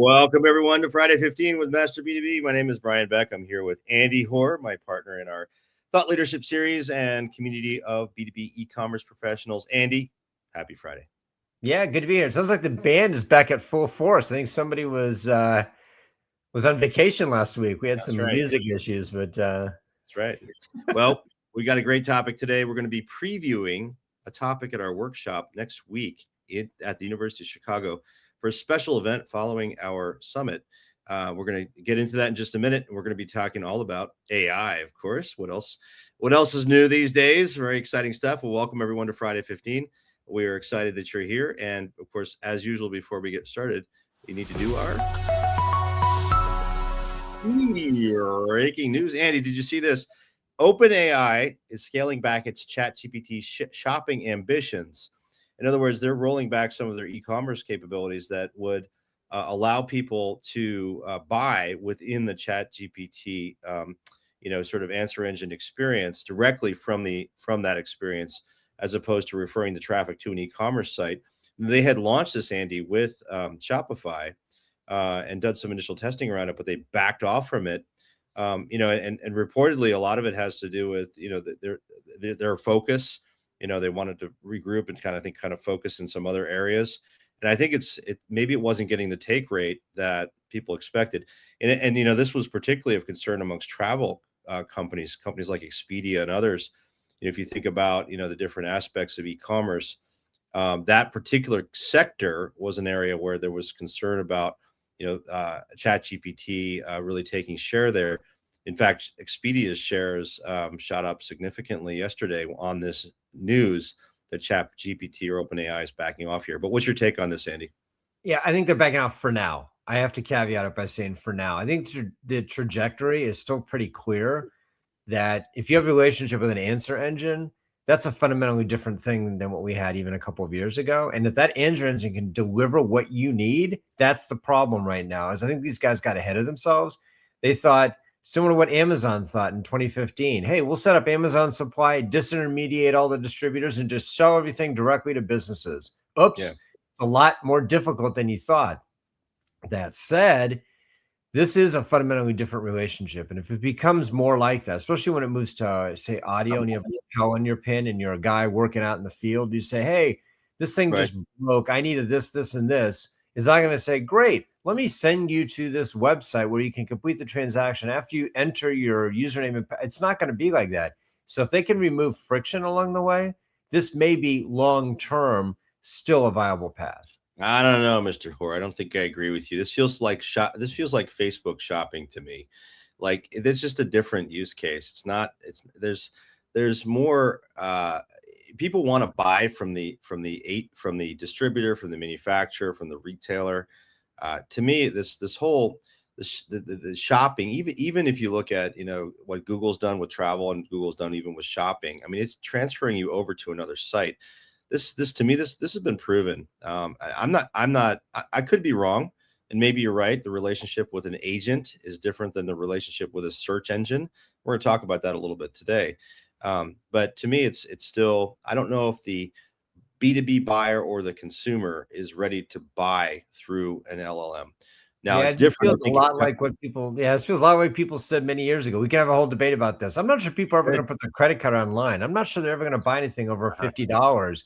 Welcome, everyone, to Friday 15 with Master B2B. My name is Brian Beck. I'm here with Andy Hoare, my partner in our thought leadership series and community of B2B e-commerce professionals. Andy, happy Friday. Yeah, good to be here. It sounds like the band is back at full force. I think somebody was on vacation last week. We had That's some right. music issues, but That's right. Well, we got a great topic today. We're going to be previewing a topic at our workshop next week at the University of Chicago for a special event following our summit. We're going to get into that in just a minute. We're going to be talking all about AI, of course. What else? What else is new these days? Very exciting stuff. We'll welcome everyone to Friday 15. We are excited that you're here. And of course, as usual, before we get started, we need to do our breaking news. Andy, did you see this? OpenAI is scaling back its ChatGPT shopping ambitions. In other words, they're rolling back some of their e-commerce capabilities that would allow people to buy within the ChatGPT, sort of answer engine experience directly from that experience, as opposed to referring the traffic to an e-commerce site. They had launched this, Andy, with Shopify and done some initial testing around it, but they backed off from it. And reportedly, a lot of it has to do with their focus. They wanted to regroup and kind of focus in some other areas. And I think maybe it wasn't getting the take rate that people expected. And this was particularly of concern amongst travel companies like Expedia and others. If you think about the different aspects of e-commerce, that particular sector was an area where there was concern about ChatGPT really taking share there. In fact, Expedia's shares shot up significantly yesterday on this news that ChatGPT or OpenAI is backing off here. But what's your take on this, Andy? yeah, I think they're backing off for now. I have to caveat it by saying for now. I think the trajectory is still pretty clear that if you have a relationship with an answer engine, that's a fundamentally different thing than what we had even a couple of years ago. And if that answer engine can deliver what you need, that's the problem right now. Is I think these guys got ahead of themselves. They thought, similar to what Amazon thought in 2015, hey, we'll set up Amazon supply, disintermediate all the distributors, and just sell everything directly to businesses. Oops, Yeah. It's a lot more difficult than you thought. That said, this is a fundamentally different relationship. And if it becomes more like that, especially when it moves to, say, audio and you have a lapel on your pin and you're a guy working out in the field, you say, hey, this thing Right. just broke. I needed this, this, and this. Is not going to say, great, let me send you to this website where you can complete the transaction after you enter your username. It's not going to be like that. So if they can remove friction along the way, this may be long-term still a viable path. I don't know, Mr. Hoare. I don't think I agree with you. This feels like Facebook shopping to me. Like it's just a different use case. It's not. There's more. People want to buy from the distributor, from the manufacturer, from the retailer. To me, this whole the shopping, even if you look at what Google's done with travel and Google's done even with shopping. I mean, it's transferring you over to another site. This to me, this has been proven. I could be wrong, and maybe you're right. The relationship with an agent is different than the relationship with a search engine. We're going to talk about that a little bit today. But to me, it's still, I don't know if the B2B buyer or the consumer is ready to buy through an LLM. Now, Yeah, it's it different. feels a lot like what people. Yeah, it feels a lot like people said many years ago. We can have a whole debate about this. I'm not sure people are ever going to put their credit card online. I'm not sure they're ever going to buy anything over $50.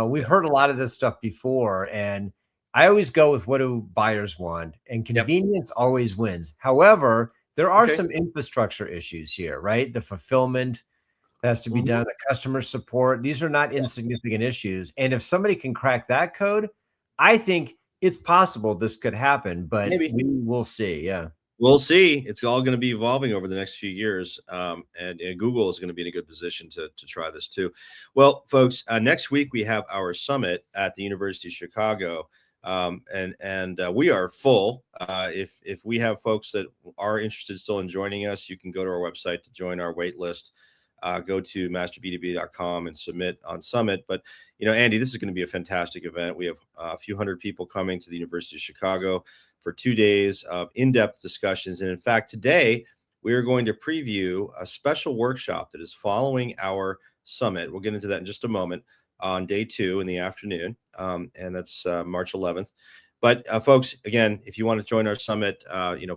We've heard a lot of this stuff before, and I always go with what do buyers want, and convenience always wins. However, there are some infrastructure issues here, right? The fulfillment has to be done, the customer support. These are not insignificant issues, and if somebody can crack that code, I think it's possible this could happen, but Maybe. we will see. Yeah. We'll see. It's all going to be evolving over the next few years, and Google is going to be in a good position to try this too. Well, folks, next week we have our summit at the University of Chicago, and we are full. If we have folks that are interested still in joining us, you can go to our website to join our wait list. Go to masterb2b.com and submit on summit. But Andy, this is going to be a fantastic event. We have a few hundred people coming to the University of Chicago for 2 days of in-depth discussions. And in fact, today we are going to preview a special workshop that is following our summit. We'll get into that in just a moment on day 2 in the afternoon. And that's March 11th. But folks, again, if you want to join our summit,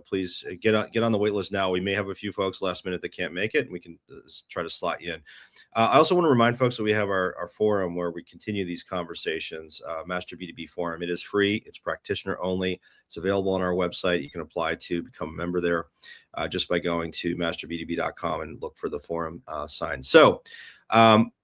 please get on the wait list now. We may have a few folks last minute that can't make it, and we can try to slot you in. I also want to remind folks that we have our forum where we continue these conversations, Master B2B Forum. It is free. It's practitioner only. It's available on our website. You can apply to become a member there just by going to masterb2b.com and look for the forum sign. So,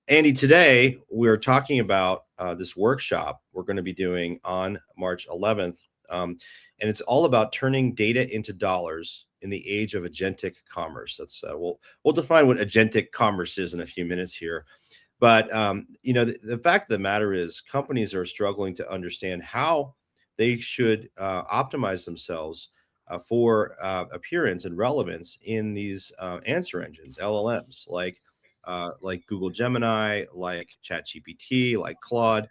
Andy, today we're talking about this workshop we're going to be doing on March 11th. And it's all about turning data into dollars in the age of agentic commerce. That's we'll define what agentic commerce is in a few minutes here. But the fact of the matter is companies are struggling to understand how they should optimize themselves for appearance and relevance in these answer engines, LLMs, like Google Gemini, like ChatGPT, like Claude,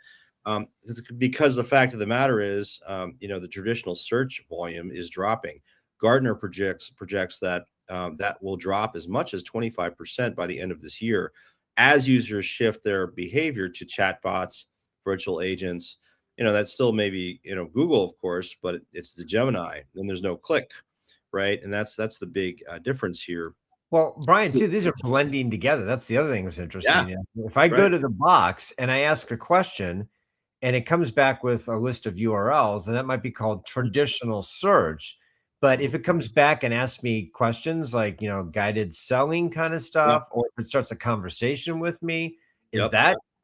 because the fact of the matter is, the traditional search volume is dropping. Gartner projects that that will drop as much as 25% by the end of this year as users shift their behavior to chatbots, virtual agents. That's still maybe, Google, of course, but it's the Gemini. Then there's no click, right? And that's the big difference here. Well, Brian, too, these are blending together. That's the other thing that's interesting. Yeah, if I go to the box and I ask a question and it comes back with a list of URLs, then that might be called traditional search. But if it comes back and asks me questions like, guided selling kind of stuff, or if it starts a conversation with me,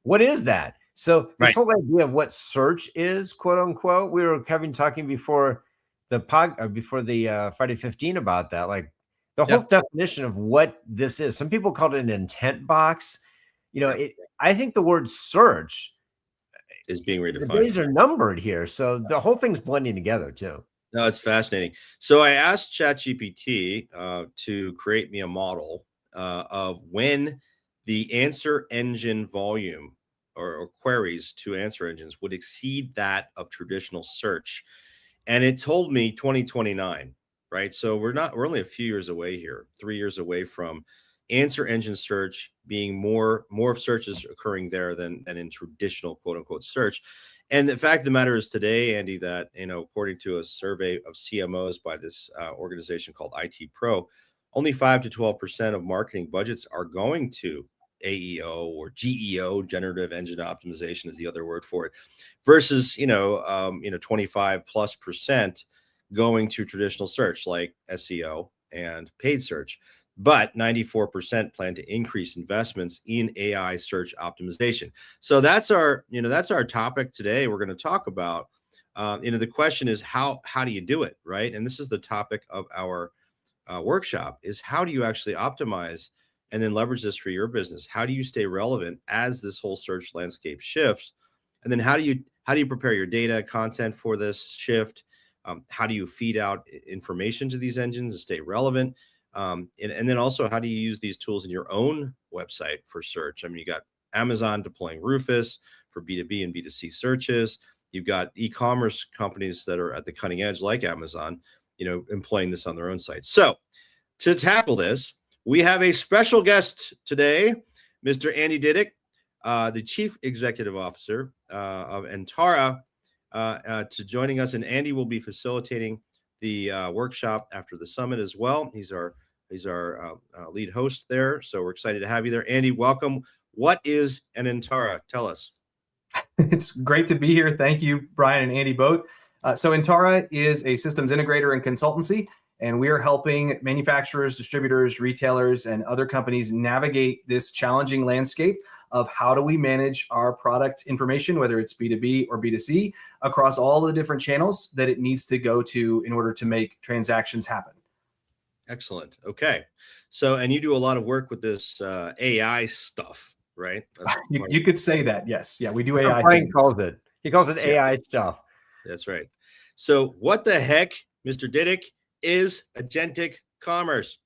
what is that? So this whole idea of what search is, quote unquote, we were talking before the Friday 15 about that, like the whole definition of what this is. Some people call it an intent box. I think the word search is being redefined. The days are numbered here. So the whole thing's blending together too. No, it's fascinating. So I asked ChatGPT to create me a model of when the answer engine volume or queries to answer engines would exceed that of traditional search. And it told me 2029, right? So we're only a few years away here, 3 years away from answer engine search being more searches occurring there than in traditional quote unquote search. And the fact of the matter is today, Andy, that, according to a survey of CMOs by this organization called IT Pro, only 5 to 12% of marketing budgets are going to AEO or GEO, generative engine optimization is the other word for it, versus 25+% going to traditional search like SEO and paid search. But 94% plan to increase investments in AI search optimization. So that's our topic today. We're going to talk about, the question is how do you do it, right? And this is the topic of our workshop: is how do you actually optimize and then leverage this for your business? How do you stay relevant as this whole search landscape shifts? And then how do you prepare your data content for this shift? How do you feed out information to these engines to stay relevant? And then also, how do you use these tools in your own website for search? I mean, you got Amazon deploying Rufus for B2B and B2C searches. You've got e-commerce companies that are at the cutting edge, like Amazon, employing this on their own site. So to tackle this, we have a special guest today, Mr. Andy Diddick, the Chief Executive Officer of Entara, to joining us. And Andy will be facilitating the workshop after the summit as well. He's our lead host there. So we're excited to have you there. Andy, welcome. What is an Entara? Tell us. It's great to be here. Thank you, Brian and Andy both. So Entara is a systems integrator and consultancy, and we are helping manufacturers, distributors, retailers, and other companies navigate this challenging landscape of how do we manage our product information, whether it's B2B or B2C, across all the different channels that it needs to go to in order to make transactions happen. Excellent. Okay. So, and you do a lot of work with this AI stuff, right? You could say that. Yes. Yeah, we do AI. Brian calls it. He calls it AI stuff. That's right. So what the heck, Mr. Diddick, is agentic commerce?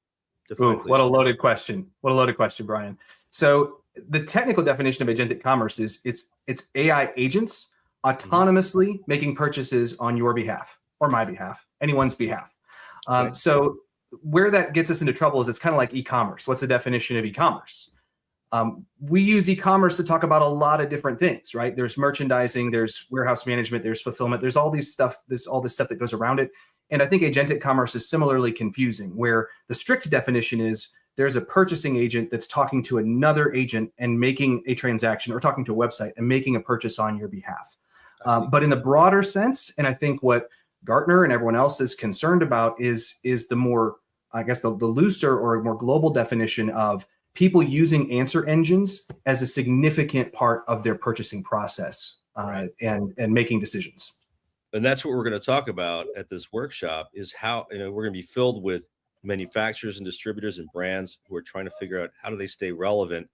Ooh, what a loaded question. What a loaded question, Brian. So the technical definition of agentic commerce is it's AI agents autonomously making purchases on your behalf or my behalf, anyone's behalf. So where that gets us into trouble is it's kind of like e-commerce. What's the definition of e-commerce? We use e-commerce to talk about a lot of different things, right? There's merchandising, there's warehouse management, there's fulfillment, there's all this stuff that goes around it. And I think agentic commerce is similarly confusing, where the strict definition is there's a purchasing agent that's talking to another agent and making a transaction, or talking to a website and making a purchase on your behalf. But in the broader sense, and I think what Gartner and everyone else is concerned about is the more, I guess, the looser or more global definition of people using answer engines as a significant part of their purchasing process, and making decisions. And that's what we're going to talk about at this workshop, is how, we're going to be filled with manufacturers and distributors and brands who are trying to figure out how do they stay relevant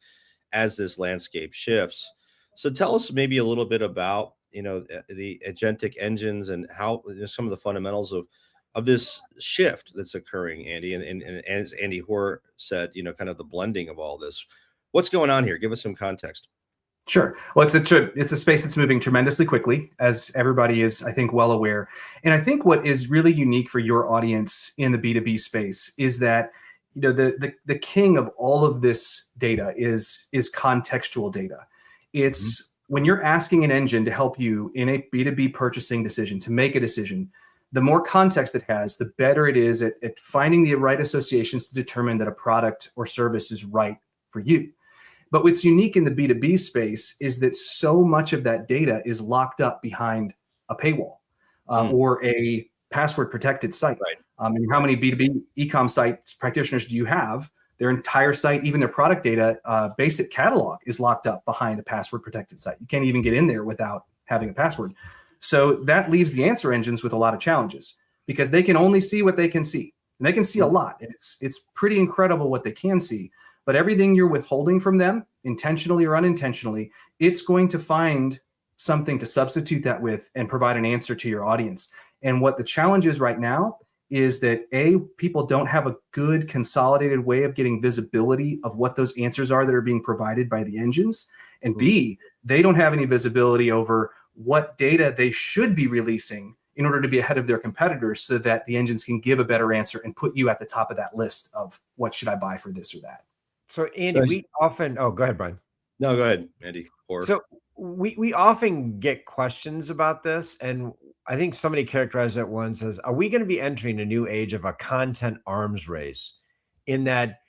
as this landscape shifts. So tell us maybe a little bit about, the agentic engines and how, some of the fundamentals of this shift that's occurring, Andy. And as Andy Hoare said, kind of the blending of all this. What's going on here? Give us some context. Sure. Well, it's a space that's moving tremendously quickly, as everybody is, I think, well aware. And I think what is really unique for your audience in the B2B space is that, the king of all of this data is contextual data. It's when you're asking an engine to help you in a B2B purchasing decision, to make a decision, the more context it has, the better it is at finding the right associations to determine that a product or service is right for you. But what's unique in the B2B space is that so much of that data is locked up behind a paywall or a password protected site. Right. And how many B2B e-com sites practitioners do you have? Their entire site, even their product data, basic catalog is locked up behind a password protected site. You can't even get in there without having a password. So that leaves the answer engines with a lot of challenges, because they can only see what they can see. And they can see a lot. And it's pretty incredible what they can see. But everything you're withholding from them, intentionally or unintentionally, it's going to find something to substitute that with and provide an answer to your audience. And what the challenge is right now is that A, people don't have a good consolidated way of getting visibility of what those answers are that are being provided by the engines. And B, they don't have any visibility over what data they should be releasing in order to be ahead of their competitors, so that the engines can give a better answer and put you at the top of that list of what should I buy for this or that. So Andy, we often, go ahead, Brian. No, go ahead, Andy. So we often get questions about this, and I think somebody characterized it once as, are we going to be entering a new age of a content arms race, in that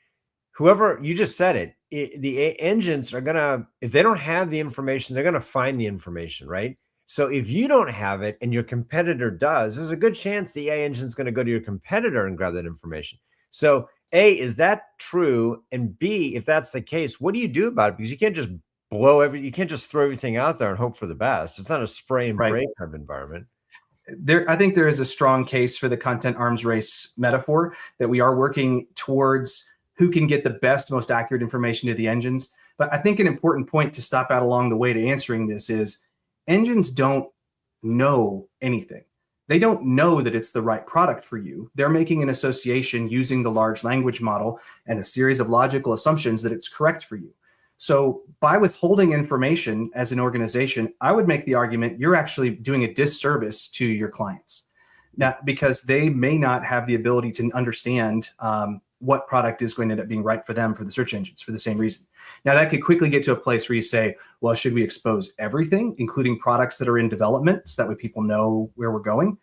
whoever, you just said it, the engines are going to, if they don't have the information, they're going to find the information, right? So if you don't have it and your competitor does, there's a good chance the AI engine is going to go to your competitor and grab that information. So A, is that true? And B, if that's the case, what do you do about it? Because you can't just you can't just throw everything out there and hope for the best. It's not a spray and pray type environment. I think there is a strong case for the content arms race metaphor, that we are working towards who can get the best, most accurate information to the engines. But I think an important point to stop out along the way to answering this is, engines don't know anything. They don't know that it's the right product for you. They're making an association using the large language model and a series of logical assumptions that it's correct for you. So by withholding information as an organization, I would make the argument you're actually doing a disservice to your clients. Now, because they may not have the ability to understand what product is going to end up being right for them, for the search engines, for the same reason. Now, that could quickly get to a place where you say, well, should we expose everything, including products that are in development, so that way people know where we're going?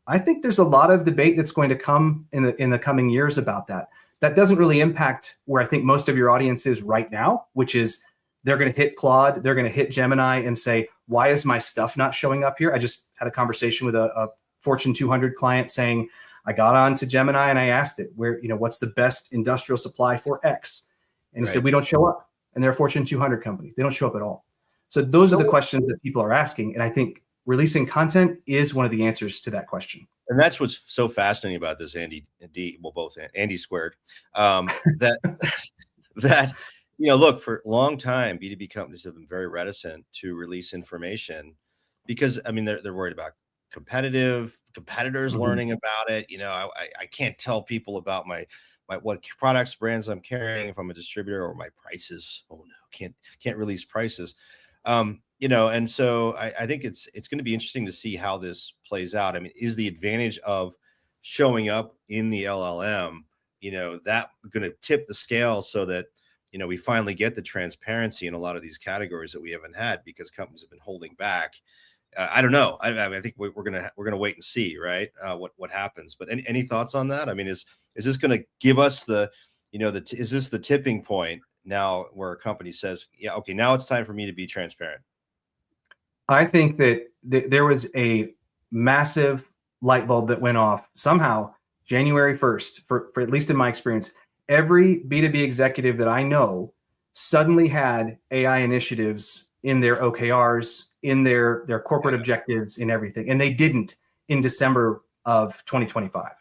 I think there's a lot of debate that's going to come in the coming years about that. That doesn't really impact where I think most of your audience is right now, which is they're going to hit Claude, they're going to hit Gemini and say, why is my stuff not showing up here? I just had a conversation with a Fortune 200 client saying, I got on to Gemini and I asked it, what's the best industrial supply for X? And he said, we don't show up. And they're a Fortune 200 company. They don't show up at all. So those are the questions that people are asking. And I think releasing content is one of the answers to that question. And that's what's so fascinating about this, Andy, both Andy squared, that, look, for a long time, B2B companies have been very reticent to release information because, they're worried about competitors learning about it. I can't tell people about my what products, brands I'm carrying if I'm a distributor, or my prices. Oh no, can't release prices. And so I think it's going to be interesting to see how this plays out. Is the advantage of showing up in the LLM, that going to tip the scale so that we finally get the transparency in a lot of these categories that we haven't had because companies have been holding back. I don't know. I think we're gonna wait and see, right? What happens? But any thoughts on that? I mean, is this going to give us is this the tipping point now where a company says, yeah, okay, now it's time for me to be transparent? I think that there was a massive light bulb that went off somehow January 1st, for at least in my experience. Every B2B executive that I know suddenly had AI initiatives in their OKRs, in their corporate objectives, in everything. And they didn't in December of 2025.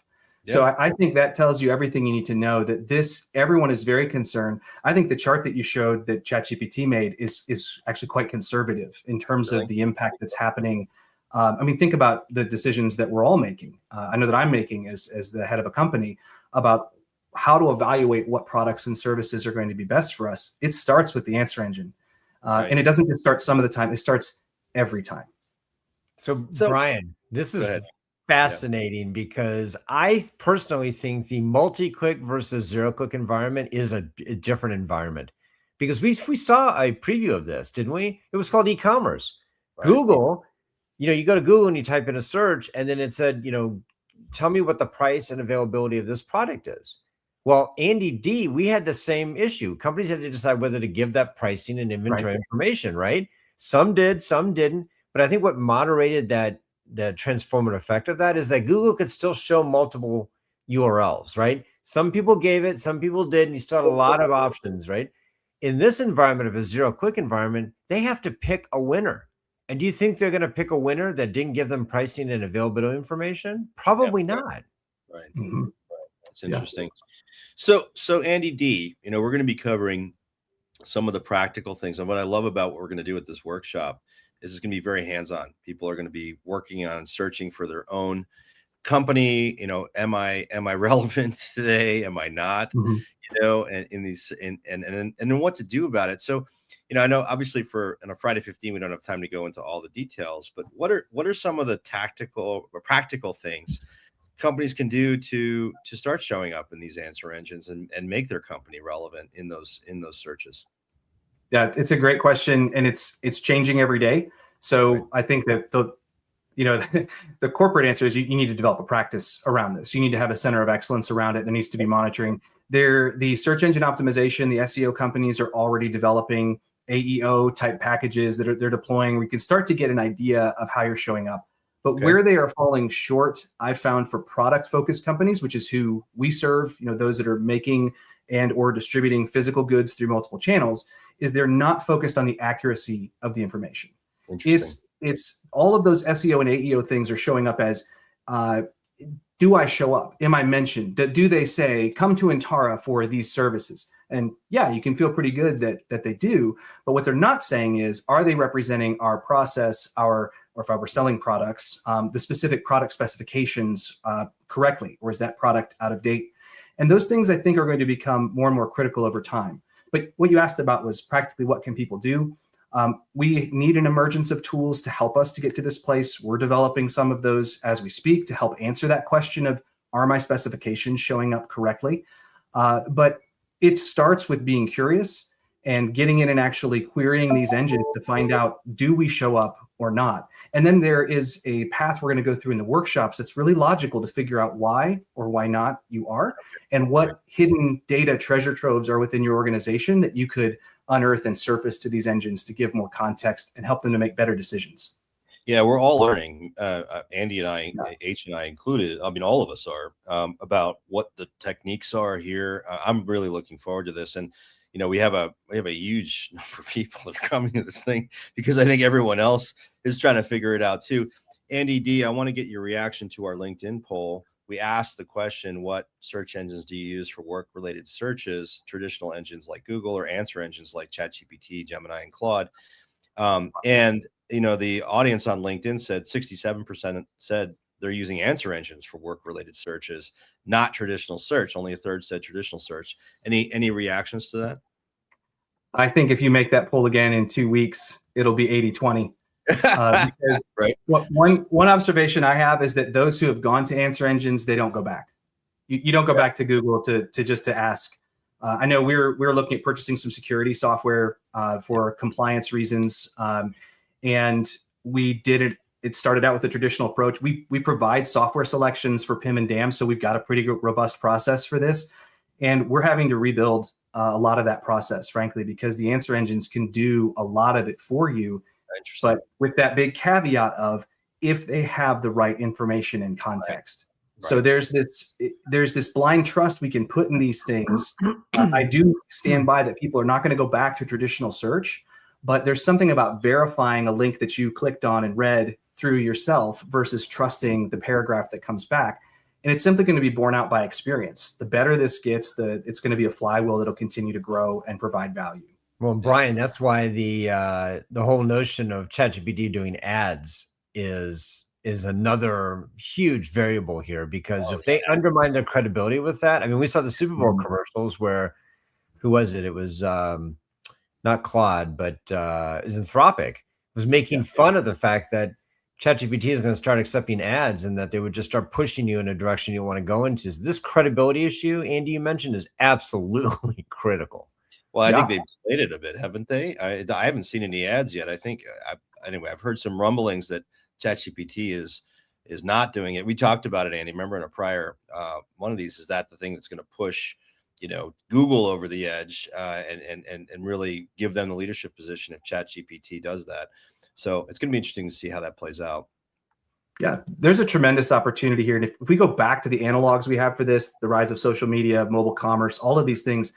Yeah. So I think that tells you everything you need to know, that everyone is very concerned. I think the chart that you showed that ChatGPT made is actually quite conservative in terms of the impact that's happening. I mean, think about the decisions that we're all making. I know that I'm making as the head of a company about how to evaluate what products and services are going to be best for us. It starts with the answer engine. And it doesn't just start some of the time, it starts every time. So Brian, this is fascinating because I personally think the multi-click versus zero-click environment is a different environment, because we saw a preview of this, didn't we? It was called e-commerce. Right. Google, you go to Google and you type in a search, and then it said, tell me what the price and availability of this product is. Well, Andy D, we had the same issue. Companies had to decide whether to give that pricing and inventory information, right? Some did, some didn't. But I think what moderated the transformative effect of that is that Google could still show multiple URLs, right? Some people gave it, some people did, and you still had a lot of options, right? In this environment of a zero-click environment, they have to pick a winner. And do you think they're going to pick a winner that didn't give them pricing and availability information? Probably not. Right. Mm-hmm. That's interesting. Yeah. So Andy D, we're going to be covering some of the practical things. And what I love about what we're going to do with this workshop is it's going to be very hands-on. People are going to be working on searching for their own company. Am I relevant today? Am I not? Mm-hmm. And in these and then what to do about it. So, I know obviously on a Friday 15, we don't have time to go into all the details, but what are some of the tactical or practical things companies can do to start showing up in these answer engines and make their company relevant in those searches? Yeah, it's a great question, and it's changing every day. So I think that the corporate answer is you need to develop a practice around this. You need to have a center of excellence around it. There needs to be monitoring. The search engine optimization, the SEO companies are already developing AEO type packages that they're deploying. We can start to get an idea of how you're showing up. But where they are falling short, I've found for product-focused companies, which is who we serve, those that are making and or distributing physical goods through multiple channels, is they're not focused on the accuracy of the information. It's all of those SEO and AEO things are showing up as, do I show up? Am I mentioned? Do they say, come to Intara for these services? And yeah, you can feel pretty good that they do. But what they're not saying is, are they representing our process, or if I were selling products, the specific product specifications correctly, or is that product out of date? And those things I think are going to become more and more critical over time. But what you asked about was practically what can people do? We need an emergence of tools to help us to get to this place. We're developing some of those as we speak to help answer that question of, are my specifications showing up correctly? But it starts with being curious and getting in and actually querying these engines to find out, do we show up or not? And then there is a path we're going to go through in the workshops that's really logical to figure out why or why not you are, and what hidden data treasure troves are within your organization that you could unearth and surface to these engines to give more context and help them to make better decisions. Yeah, we're all learning, Andy and I, H and I included, I mean, all of us are, about what the techniques are here. I'm really looking forward to this. And, we have a huge number of people that are coming to this thing because I think everyone else is trying to figure it out too. Andy D, I want to get your reaction to our LinkedIn poll. We asked the question, what search engines do you use for work-related searches, traditional engines like Google or answer engines like ChatGPT, Gemini, and Claude? And the audience on LinkedIn said 67% said they're using answer engines for work-related searches, not traditional search. Only a third said traditional search. Any reactions to that? I think if you make that poll again in 2 weeks, it'll be 80-20. Because one observation I have is that those who have gone to answer engines, they don't go back. You don't go back to Google to ask, I know we're looking at purchasing some security software for compliance reasons, and we did it. It started out with a traditional approach. We provide software selections for PIM and DAM, so we've got a pretty robust process for this, and we're having to rebuild a lot of that process, frankly, because the answer engines can do a lot of it for you, but with that big caveat of if they have the right information and context. Right. So there's this blind trust we can put in these things. I do stand by that people are not going to go back to traditional search, but there's something about verifying a link that you clicked on and read through yourself versus trusting the paragraph that comes back. And it's simply going to be borne out by experience. The better this gets, it's going to be a flywheel that'll continue to grow and provide value. Well, Brian, that's why the whole notion of ChatGPT doing ads is another huge variable here, because if they undermine their credibility with that, I mean, we saw the Super Bowl commercials where, who was it? It was not Claude, but Anthropic was making fun of the fact that ChatGPT is going to start accepting ads and that they would just start pushing you in a direction you want to go into. So this credibility issue, Andy, you mentioned, is absolutely critical. Well, I think they've played it a bit, haven't they? I haven't seen any ads yet. I think, anyway, I've heard some rumblings that ChatGPT is not doing it. We talked about it, Andy. Remember in a prior one of these, is that the thing that's going to push, Google over the edge and really give them the leadership position if ChatGPT does that. So it's going to be interesting to see how that plays out. Yeah, there's a tremendous opportunity here. And if we go back to the analogs we have for this, the rise of social media, mobile commerce, all of these things,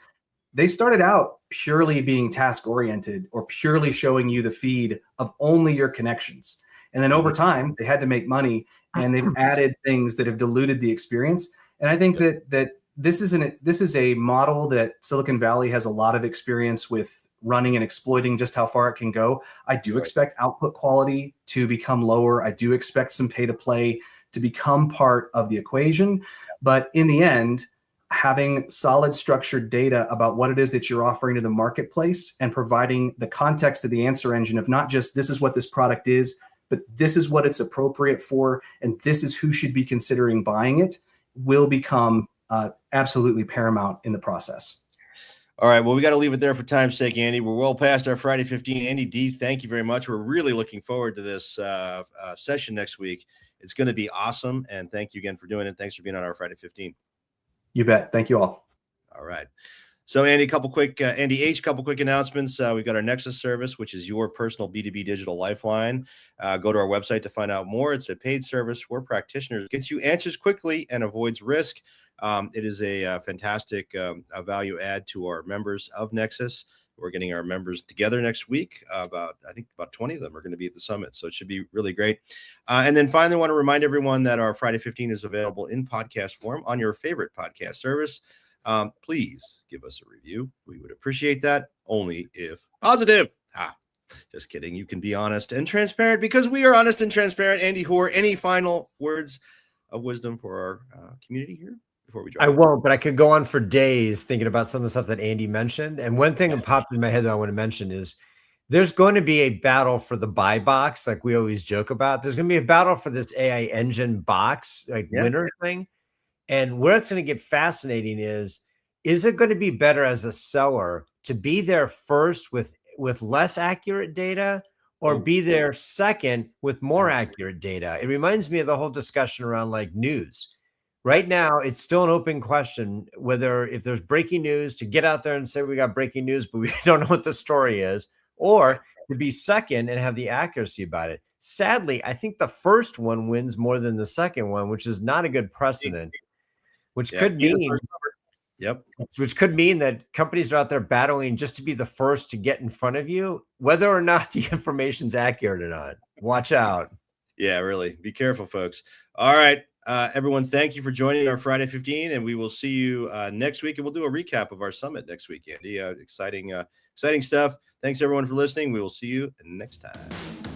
they started out purely being task oriented or purely showing you the feed of only your connections. And then over time, they had to make money, and they've added things that have diluted the experience. And I think that this is a model that Silicon Valley has a lot of experience with running and exploiting just how far it can go. I do expect output quality to become lower. I do expect some pay to play to become part of the equation. But in the end, having solid structured data about what it is that you're offering to the marketplace and providing the context of the answer engine of not just this is what this product is, but this is what it's appropriate for, and this is who should be considering buying it, will become absolutely paramount in the process. All right. Well, we got to leave it there for time's sake, Andy. We're well past our Friday 15. Andy D, thank you very much. We're really looking forward to this session next week. It's going to be awesome. And thank you again for doing it. Thanks for being on our Friday 15. You bet. Thank you all. All right. So, Andy, Andy H, couple quick announcements. We've got our Nexus service, which is your personal B2B digital lifeline. Go to our website to find out more. It's a paid service where practitioners gets you answers quickly and avoids risk. It is a fantastic value add to our members of Nexus. We're getting our members together next week. I think about 20 of them are going to be at the summit. So it should be really great. And then finally, I want to remind everyone that our Friday 15 is available in podcast form on your favorite podcast service. Please give us a review. We would appreciate that, only if positive. Just kidding. You can be honest and transparent because we are honest and transparent. Andy Hoare, any final words of wisdom for our community here? I won't, but I could go on for days thinking about some of the stuff that Andy mentioned. And one thing that popped in my head that I want to mention is there's going to be a battle for the buy box, like we always joke about. There's going to be a battle for this AI engine box, winner thing. And where it's going to get fascinating is it going to be better as a seller to be there first with less accurate data, or be there second with more accurate data? It reminds me of the whole discussion around like news. Right now, it's still an open question whether if there's breaking news to get out there and say we got breaking news, but we don't know what the story is, or to be second and have the accuracy about it. Sadly, I think the first one wins more than the second one, which is not a good precedent, which could mean that companies are out there battling just to be the first to get in front of you, whether or not the information's accurate or not. Watch out. Yeah, really. Be careful, folks. All right. Everyone, thank you for joining our Friday 15, and we will see you next week, and we'll do a recap of our summit next week, Andy. Exciting stuff. Thanks, everyone, for listening. We will see you next time.